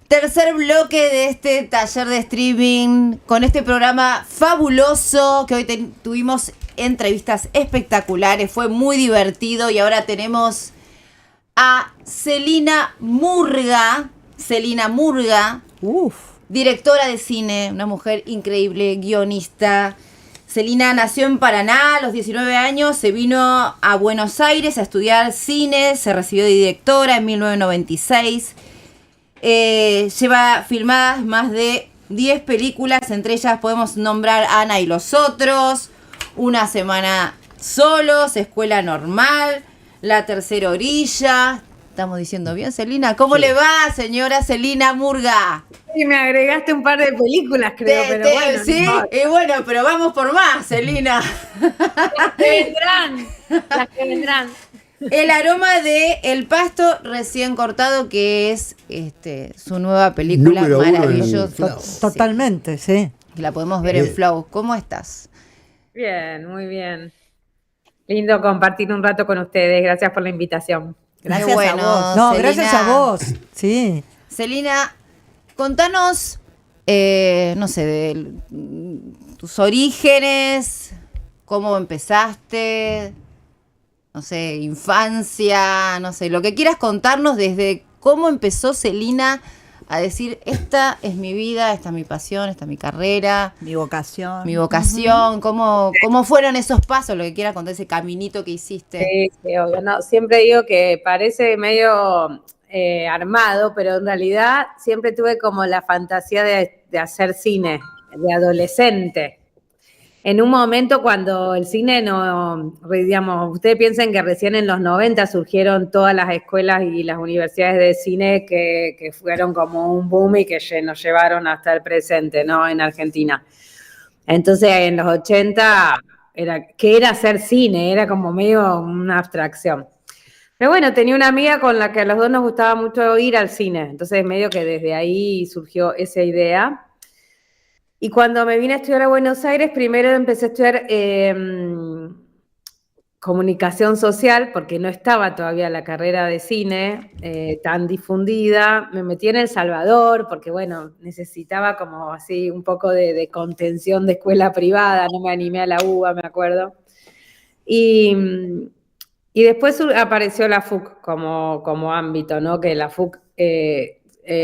Tercer bloque de este taller de streaming con este programa fabuloso que hoy tuvimos entrevistas espectaculares, fue muy divertido y ahora tenemos a Celina Murga, directora de cine, una mujer increíble, guionista. Celina nació en Paraná a los 19 años, se vino a Buenos Aires a estudiar cine, se recibió de directora en 1996. Lleva filmadas más de 10 películas, entre ellas podemos nombrar Ana y los otros, Una semana solos, Escuela normal, La tercera orilla. Estamos diciendo bien, Celina. ¿Cómo le va, señora Celina Murga? Sí, me agregaste un par de películas, creo, pero bueno. Sí, no. Bueno, pero vamos por más, Celina. Las que vendrán. El aroma de El pasto recién cortado, que es su nueva película maravillosa. Totalmente, sí. La podemos ver en Flow. ¿Cómo estás? Bien, muy bien. Lindo compartir un rato con ustedes. Gracias por la invitación. Gracias a vos. No, Celina, gracias a vos. Sí. Celina, contanos, no sé, de tus orígenes, cómo empezaste, no sé, infancia, no sé, lo que quieras contarnos desde cómo empezó Celina a decir, esta es mi vida, esta es mi pasión, esta es mi carrera. Mi vocación. ¿Cómo fueron esos pasos? Lo que quieras contar, ese caminito que hiciste. Sí, obvio. No, siempre digo que parece medio armado, pero en realidad siempre tuve como la fantasía de hacer cine, de adolescente. En un momento cuando el cine no, digamos, ustedes piensen que recién en los 90 surgieron todas las escuelas y las universidades de cine que fueron como un boom y que nos llevaron hasta el presente, ¿no? En Argentina. Entonces en los 80 ¿qué era hacer cine? Era como medio una abstracción. Pero bueno, tenía una amiga con la que a los dos nos gustaba mucho ir al cine, entonces medio que desde ahí surgió esa idea. Y cuando me vine a estudiar a Buenos Aires, primero empecé a estudiar comunicación social, porque no estaba todavía la carrera de cine tan difundida. Me metí en El Salvador, porque bueno, necesitaba como así un poco de contención de escuela privada, no me animé a la UBA, me acuerdo. Y después apareció la FUC como ámbito, ¿no? Que la FUC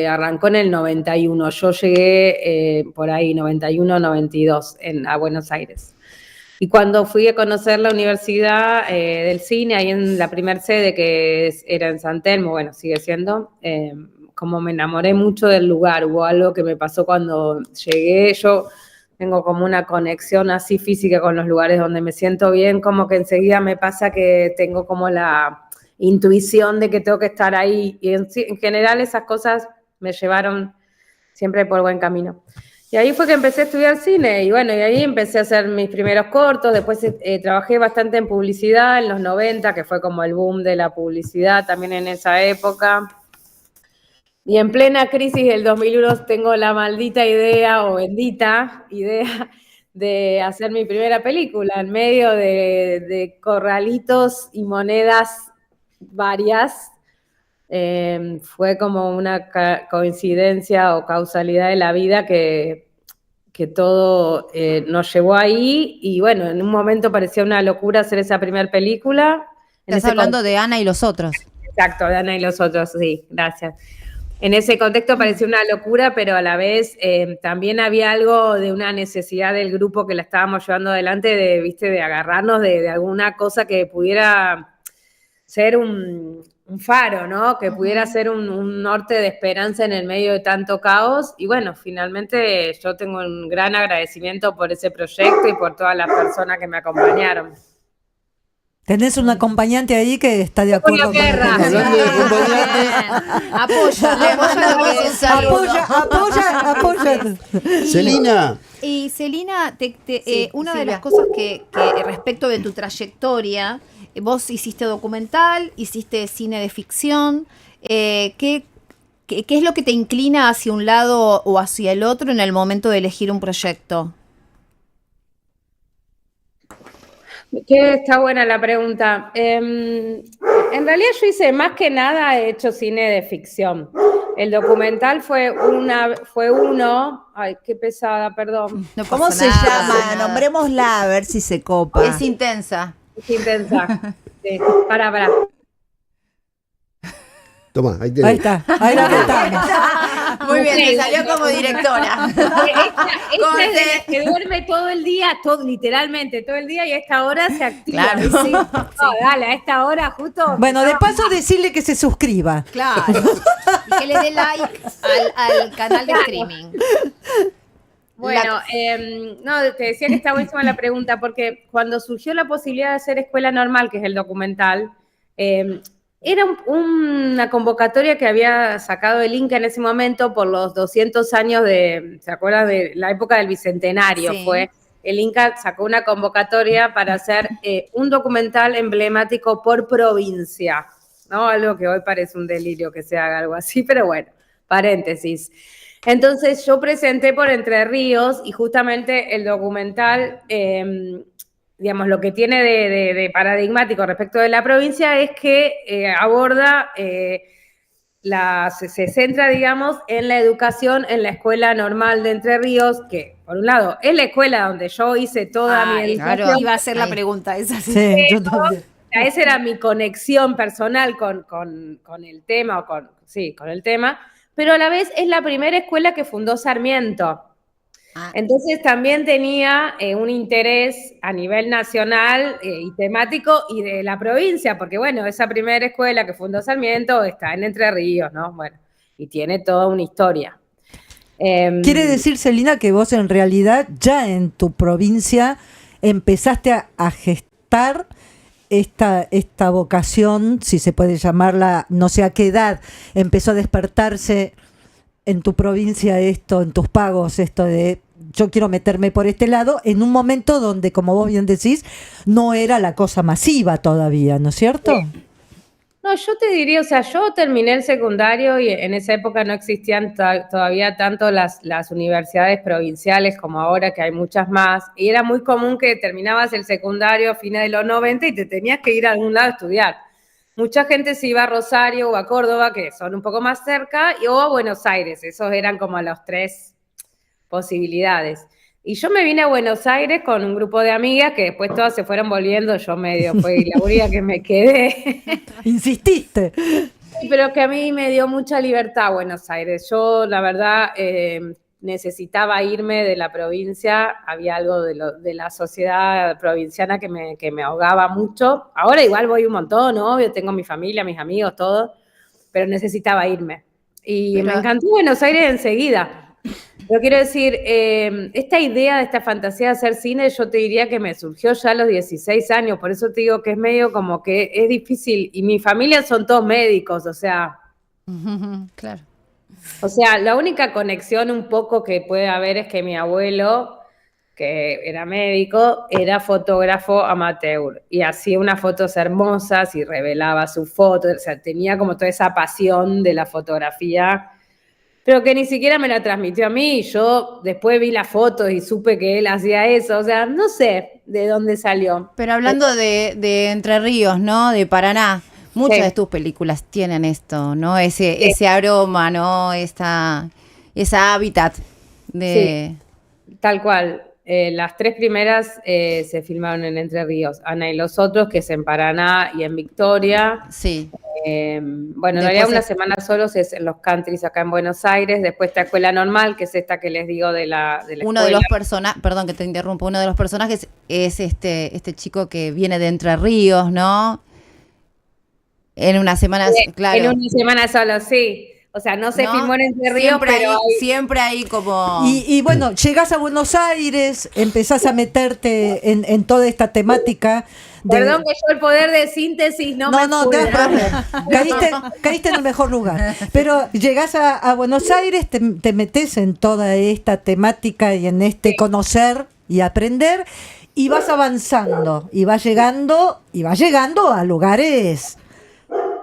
arrancó en el 91. Yo llegué por ahí, 91, 92, a Buenos Aires. Y cuando fui a conocer la Universidad del Cine, ahí en la primer sede, que era en San Telmo, bueno, sigue siendo, como me enamoré mucho del lugar. Hubo algo que me pasó cuando llegué. Yo tengo como una conexión así física con los lugares donde me siento bien, como que enseguida me pasa que tengo como la intuición de que tengo que estar ahí, y en general esas cosas me llevaron siempre por buen camino. Y ahí fue que empecé a estudiar cine, y bueno, y ahí empecé a hacer mis primeros cortos. Después trabajé bastante en publicidad en los 90, que fue como el boom de la publicidad también en esa época. Y en plena crisis del 2001 tengo la maldita idea, o bendita idea, de hacer mi primera película en medio de corralitos y monedas varias. Fue como una coincidencia o causalidad de la vida que todo nos llevó ahí, y bueno, en un momento parecía una locura hacer esa primera película. Estás hablando de Ana y los otros. Exacto, de Ana y los otros, sí, gracias. En ese contexto parecía una locura, pero a la vez también había algo de una necesidad del grupo que la estábamos llevando adelante, de agarrarnos de alguna cosa que pudiera ser un faro, ¿no? Que pudiera ser un norte de esperanza en el medio de tanto caos. Y bueno, finalmente yo tengo un gran agradecimiento por ese proyecto y por todas las personas que me acompañaron. Tenés un acompañante ahí que está de acuerdo con Apoya. Celina. Y Celina, una de las cosas que respecto de tu trayectoria, vos hiciste documental, hiciste cine de ficción, ¿qué es lo que te inclina hacia un lado o hacia el otro en el momento de elegir un proyecto? Está buena la pregunta. En realidad yo hice, más que nada, he hecho cine de ficción. El documental fue uno, ay, qué pesada, perdón. No ¿Cómo pasa se nada. llama? Nombrémosla a ver si se copa. Es intensa. Es intensa. Sí. Pará. Tomá, ahí Ahí tenés. está, ahí la contamos. Muy bien, te Ok. salió como directora. Esta es de las que duerme todo el día, literalmente todo el día, y a esta hora se activa. Claro. Sí. No, dale, a esta hora justo. Bueno, de paso decirle que se suscriba. Claro. Y que le dé like al canal de streaming. Bueno, no, te decía que está buenísima la pregunta, porque cuando surgió la posibilidad de hacer Escuela Normal, que es el documental, era una convocatoria que había sacado el Inca en ese momento por los 200 años ¿se acuerdan de la época del Bicentenario? Sí. Fue, el Inca sacó una convocatoria para hacer un documental emblemático por provincia, ¿no? Algo que hoy parece un delirio que se haga algo así, pero bueno, paréntesis. Entonces yo presenté por Entre Ríos y justamente el documental, digamos, lo que tiene de paradigmático respecto de la provincia es que aborda, se centra, digamos, en la educación en la Escuela Normal de Entre Ríos, que por un lado es la escuela donde yo hice toda mi educación. claro. Iba a ser la Ahí. pregunta esa. Sí, yo también. Esa era mi conexión personal con el tema, con el tema, pero a la vez es la primera escuela que fundó Sarmiento. Entonces también tenía un interés a nivel nacional y temático y de la provincia, porque bueno, esa primera escuela que fundó Sarmiento está en Entre Ríos, ¿no? Bueno, y tiene toda una historia. Quiere decir, Celina, que vos en realidad ya en tu provincia empezaste a gestar esta vocación, si se puede llamarla, no sé a qué edad, empezó a despertarse en tu provincia esto, en tus pagos, esto de yo quiero meterme por este lado, en un momento donde, como vos bien decís, no era la cosa masiva todavía, ¿no es cierto? Sí. No, yo te diría, o sea, yo terminé el secundario y en esa época no existían todavía tanto las universidades provinciales como ahora, que hay muchas más, y era muy común que terminabas el secundario a fines de los 90 y te tenías que ir a algún lado a estudiar. Mucha gente se iba a Rosario o a Córdoba, que son un poco más cerca, o a Buenos Aires, esos eran como las tres posibilidades. Y yo me vine a Buenos Aires con un grupo de amigas que después todas se fueron volviendo, yo medio fui la única que me quedé. Insististe. Sí, pero que a mí me dio mucha libertad Buenos Aires. Yo, la verdad, necesitaba irme de la provincia, había algo de la sociedad provinciana que me ahogaba mucho. Ahora igual voy un montón, obvio, tengo mi familia, mis amigos, todo, pero necesitaba irme. Y me encantó Buenos Aires enseguida. Pero quiero decir, esta idea de esta fantasía de hacer cine, yo te diría que me surgió ya a los 16 años, por eso te digo que es medio como que es difícil, y mi familia son todos médicos, o sea... Claro. O sea, la única conexión un poco que puede haber es que mi abuelo, que era médico, era fotógrafo amateur, y hacía unas fotos hermosas y revelaba su foto, o sea, tenía como toda esa pasión de la fotografía, pero que ni siquiera me la transmitió a mí. Yo después vi las fotos y supe que él hacía eso. O sea, no sé de dónde salió. Pero hablando de Entre Ríos, ¿no? De Paraná, muchas de tus películas tienen esto, ¿no? Ese aroma, ¿no? Esa hábitat de... Sí, tal cual. Las tres primeras se filmaron en Entre Ríos. Ana y los otros, que es en Paraná y en Victoria. Sí. Bueno, en realidad una semana solos es en los countries acá en Buenos Aires. Después está Escuela Normal, que es esta que les digo de la uno escuela. de los personajes, perdón que te interrumpo, uno de los personajes es este chico que viene de Entre Ríos, ¿no? En una semana, claro. En una semana solo, sí. O sea, no se filmó en Entre Ríos, pero siempre hay como... Y bueno, llegás a Buenos Aires, empezás a meterte en toda esta temática. Perdón que yo el poder de síntesis no me te das problema. Caíste en el mejor lugar. Pero llegás a Buenos Aires, te metes en toda esta temática y en este conocer y aprender, y vas avanzando, y vas llegando a lugares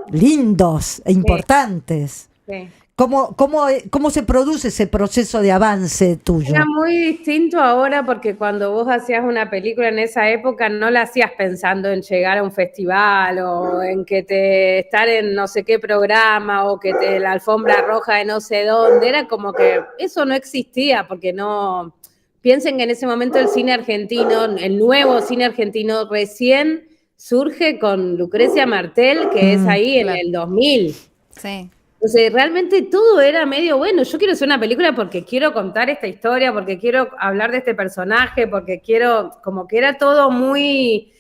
lindos e importantes. Sí. ¿Cómo se produce ese proceso de avance tuyo? Era muy distinto ahora porque cuando vos hacías una película en esa época no la hacías pensando en llegar a un festival o en estar en no sé qué programa o la alfombra roja de no sé dónde. Era como que eso no existía porque no... Piensen que en ese momento el cine argentino, el nuevo cine argentino recién surge con Lucrecia Martel, que es ahí en el 2000. Sí. Entonces, realmente todo era medio, bueno, yo quiero hacer una película porque quiero contar esta historia, porque quiero hablar de este personaje, porque quiero, como que era todo muy...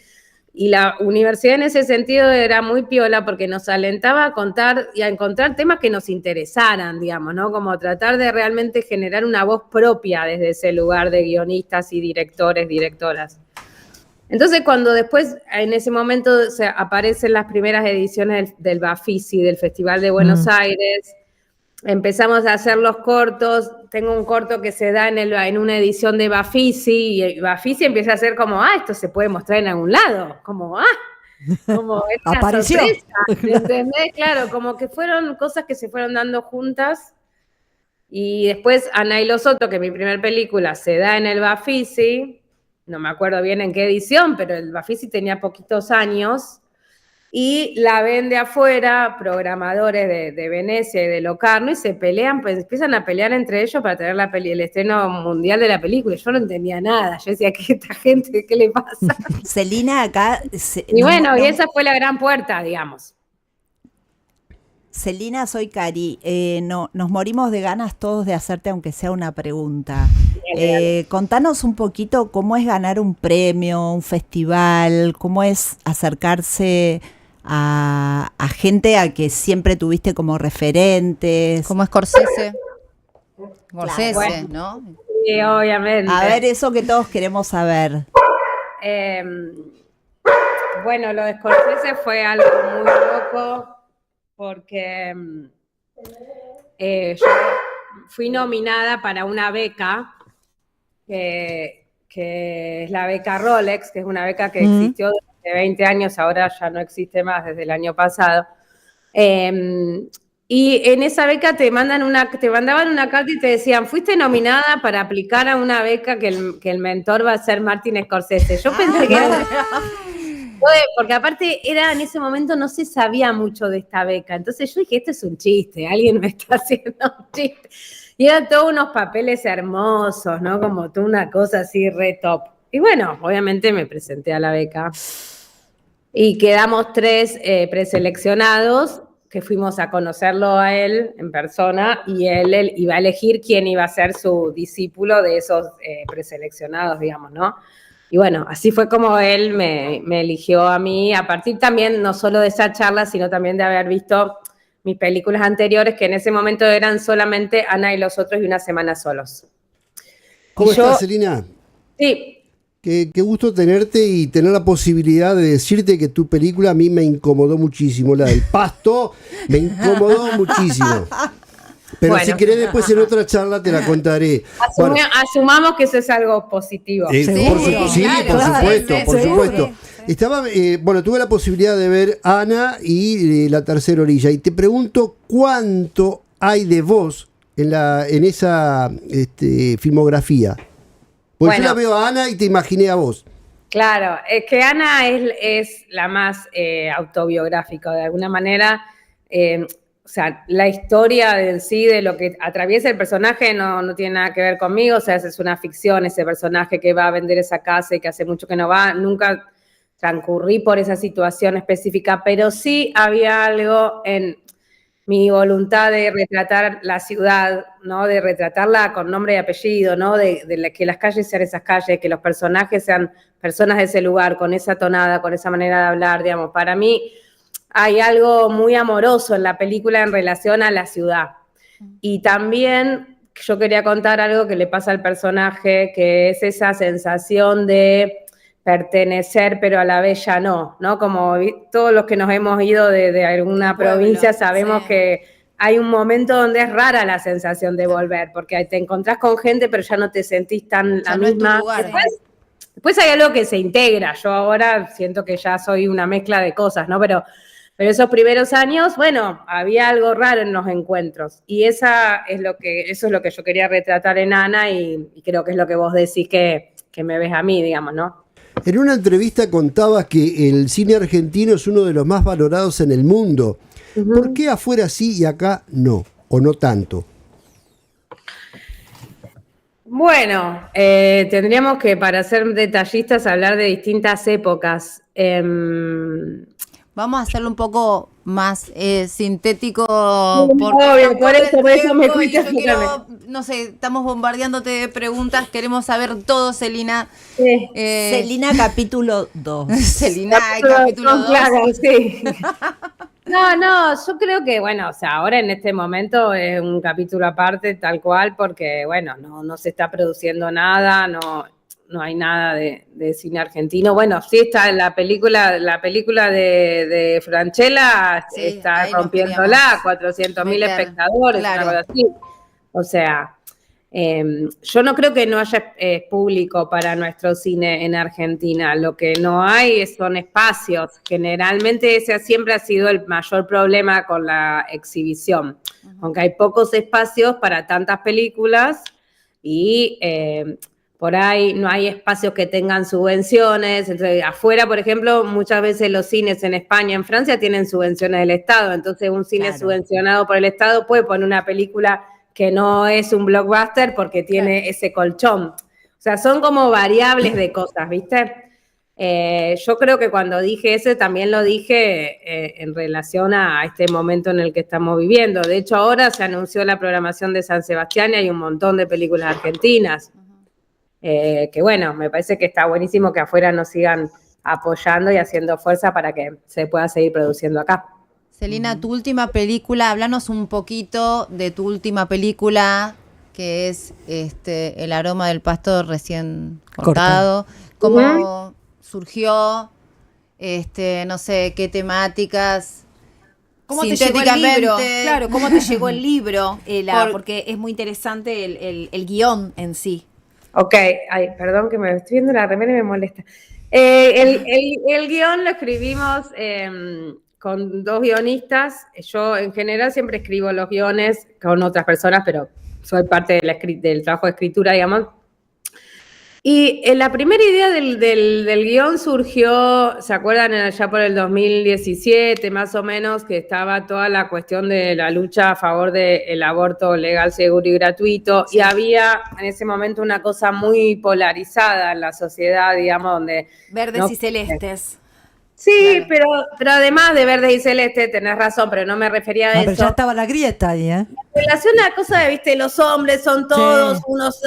Y la universidad en ese sentido era muy piola porque nos alentaba a contar y a encontrar temas que nos interesaran, digamos, ¿no? Como tratar de realmente generar una voz propia desde ese lugar de guionistas y directores, directoras. Entonces, cuando después, en ese momento, aparecen las primeras ediciones del Bafisi, del Festival de Buenos Aires, empezamos a hacer los cortos. Tengo un corto que se da en una edición de Bafisi, y Bafisi empieza a ser como, esto se puede mostrar en algún lado, como es una Apareció. sorpresa, ¿entendés? Claro, como que fueron cosas que se fueron dando juntas. Y después Ana y los Otros, que mi primera película se da en el Bafisi, no me acuerdo bien en qué edición, pero el Bafisi tenía poquitos años, y la ven de afuera, programadores de Venecia y de Locarno, y se pelean, pues empiezan a pelear entre ellos para tener el estreno mundial de la película. Yo no entendía nada, yo decía, ¿qué esta gente, qué le pasa? Celina, acá... Y bueno, y esa fue la gran puerta, digamos. Celina, soy Cari. Nos morimos de ganas todos de hacerte, aunque sea una pregunta. Contanos un poquito cómo es ganar un premio, un festival, cómo es acercarse a gente a que siempre tuviste como referentes. Como Scorsese. Scorsese, Bueno, ¿no? Sí, obviamente. A ver, eso que todos queremos saber. Bueno, lo de Scorsese fue algo muy loco porque yo fui nominada para una beca que es la beca Rolex, que es una beca que existió durante 20 años, ahora ya no existe más desde el año pasado. Y en esa beca te mandaban una carta y te decían, fuiste nominada para aplicar a una beca que el mentor va a ser Martin Scorsese. Yo pensé que era... Porque aparte en ese momento no se sabía mucho de esta beca. Entonces yo dije, esto es un chiste, alguien me está haciendo un chiste. Y eran todos unos papeles hermosos, ¿no? Como toda una cosa así re top. Y bueno, obviamente me presenté a la beca. Y quedamos 3 preseleccionados, que fuimos a conocerlo a él en persona, y él iba a elegir quién iba a ser su discípulo de esos preseleccionados, digamos, ¿no? Y bueno, así fue como él me eligió a mí, a partir también no solo de esa charla, sino también de haber visto mis películas anteriores, que en ese momento eran solamente Ana y los Otros y Una Semana Solos. ¿Cómo estás, Celina? Sí. Qué gusto tenerte y tener la posibilidad de decirte que tu película a mí me incomodó muchísimo. La del pasto me incomodó muchísimo. Pero bueno, si querés después en otra charla te la contaré. Asumamos que eso es algo positivo. Por supuesto. Tuve la posibilidad de ver Ana y La Tercera Orilla. Y te pregunto, ¿cuánto hay de vos en esa filmografía? Porque yo la veo a Ana y te imaginé a vos. Claro, es que Ana es la más autobiográfica, de alguna manera. O sea, la historia en sí de lo que atraviesa el personaje no tiene nada que ver conmigo. O sea, es una ficción, ese personaje que va a vender esa casa y que hace mucho que no va. Nunca transcurrí por esa situación específica, pero sí había algo en mi voluntad de retratar la ciudad, ¿no? De retratarla con nombre y apellido, ¿no? De que las calles sean esas calles, que los personajes sean personas de ese lugar, con esa tonada, con esa manera de hablar, digamos. Para mí hay algo muy amoroso en la película en relación a la ciudad. Y también yo quería contar algo que le pasa al personaje, que es esa sensación de pertenecer, pero a la vez ya no, ¿no? Como todos los que nos hemos ido de alguna provincia sabemos que hay un momento donde es rara la sensación de volver, porque te encontrás con gente, pero ya no te sentís tan la misma. Después hay algo que se integra. Yo ahora siento que ya soy una mezcla de cosas, ¿no? Pero Pero esos primeros años, bueno, había algo raro en los encuentros. Y eso es lo que yo quería retratar en Ana y creo que es lo que vos decís que me ves a mí, digamos, ¿no? En una entrevista contabas que el cine argentino es uno de los más valorados en el mundo. Uh-huh. ¿Por qué afuera sí y acá no? ¿O no tanto? Bueno, tendríamos que, para ser detallistas, hablar de distintas épocas. Vamos a hacerlo un poco más sintético. Obvio, por eso me cuidas. No sé, estamos bombardeándote de preguntas, queremos saber todo, Celina. Sí. Celina capítulo 2. Celina capítulo 2. Claro, sí. No, yo creo que, bueno, o sea, ahora en este momento es un capítulo aparte, tal cual, porque, bueno, no se está produciendo nada, no hay nada de cine argentino. Bueno, sí está la película de Francella, sí, está rompiéndola, 400.000 espectadores, claro. Algo así. O sea, yo no creo que no haya público para nuestro cine en Argentina. Lo que no hay son espacios. Generalmente ese siempre ha sido el mayor problema con la exhibición. Uh-huh. Aunque hay pocos espacios para tantas películas y por ahí no hay espacios que tengan subvenciones. Entonces, afuera, por ejemplo, muchas veces los cines en España, en Francia, tienen subvenciones del Estado. Entonces, un cine subvencionado por el Estado puede poner una película que no es un blockbuster porque tiene ese colchón. O sea, son como variables de cosas, ¿viste? Yo creo que cuando dije eso también lo dije en relación a este momento en el que estamos viviendo. De hecho, ahora se anunció la programación de San Sebastián y hay un montón de películas argentinas. Que bueno, me parece que está buenísimo que afuera nos sigan apoyando y haciendo fuerza para que se pueda seguir produciendo acá. Celina, tu última película, háblanos un poquito de tu última película, que es El aroma del pasto recién cortado. ¿Cómo surgió? No sé, qué temáticas. ¿Cómo te llegó el libro? Claro, ¿cómo te llegó el libro? Porque es muy interesante el guión en sí. Ok, ay, perdón que me estoy viendo la remera y me molesta. El guión lo escribimos con 2 guionistas. Yo en general siempre escribo los guiones con otras personas, pero soy parte del trabajo de escritura, digamos. Y la primera idea del guión surgió, ¿se acuerdan? Allá por el 2017, más o menos, que estaba toda la cuestión de la lucha a favor del aborto legal, seguro y gratuito, sí. Y había en ese momento una cosa muy polarizada en la sociedad, digamos, donde... Verdes y celestes. Sí, claro. pero además de verde y celeste, tenés razón, pero no me refería a eso. Pero ya estaba la grieta ahí, ¿eh? En relación a la cosa de, viste, los hombres son todos unos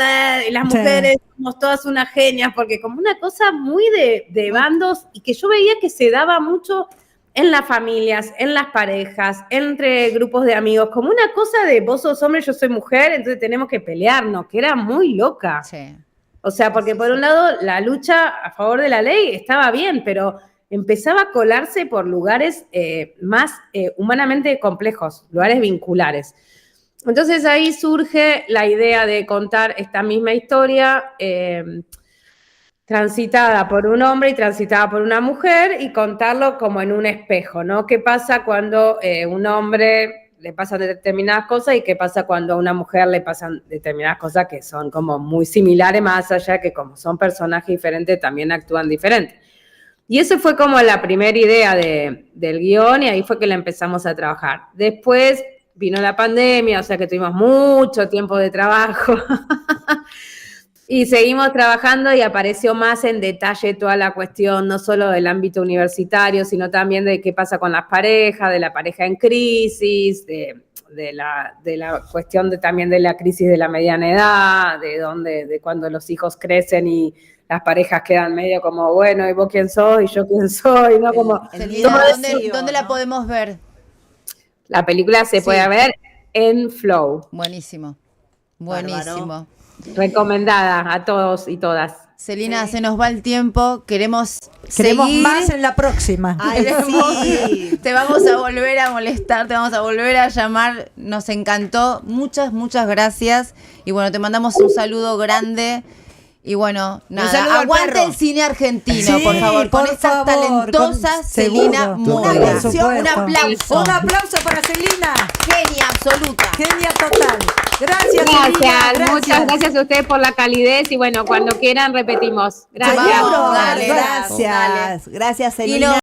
y las mujeres somos todas unas genias, porque como una cosa muy de bandos y que yo veía que se daba mucho en las familias, en las parejas, entre grupos de amigos, como una cosa de vos sos hombre, yo soy mujer, entonces tenemos que pelearnos, que era muy loca. Sí. O sea, porque por un lado la lucha a favor de la ley estaba bien, pero... empezaba a colarse por lugares más humanamente complejos, lugares vinculares. Entonces ahí surge la idea de contar esta misma historia transitada por un hombre y transitada por una mujer y contarlo como en un espejo, ¿no? ¿Qué pasa cuando un hombre le pasan determinadas cosas y qué pasa cuando a una mujer le pasan determinadas cosas que son como muy similares, más allá que como son personajes diferentes también actúan diferentes? Y esa fue como la primera idea del guión y ahí fue que la empezamos a trabajar. Después vino la pandemia, o sea que tuvimos mucho tiempo de trabajo y seguimos trabajando y apareció más en detalle toda la cuestión, no solo del ámbito universitario, sino también de qué pasa con las parejas, de la pareja en crisis, de la cuestión también de la crisis de la mediana edad, de cuando los hijos crecen y las parejas quedan medio como, bueno, ¿y vos quién sos? ¿Y yo quién soy? ¿No? Como, ¿Dónde la podemos ver? La película se puede ver en Flow. Buenísimo. Buenísimo. Recomendada a todos y todas. Celina, se nos va el tiempo. Queremos seguir. Más en la próxima. Ay, sí. Te vamos a volver a molestar, te vamos a volver a llamar. Nos encantó. Muchas gracias. Y bueno, te mandamos un saludo grande. Y bueno, Un nada, saludo al aguante perro. el cine argentino, Sí, por favor, con por estas favor, talentosas con- Celina seguro. Moura. Por supuesto. Un aplauso. Un aplauso para Celina. Genia absoluta. Genia total. Gracias, Gracias, Celina. muchas gracias a ustedes por la calidez y bueno, cuando quieran repetimos. Gracias. Seguro. Dale, Dale, gracias. dale. Gracias, Y Celina. no-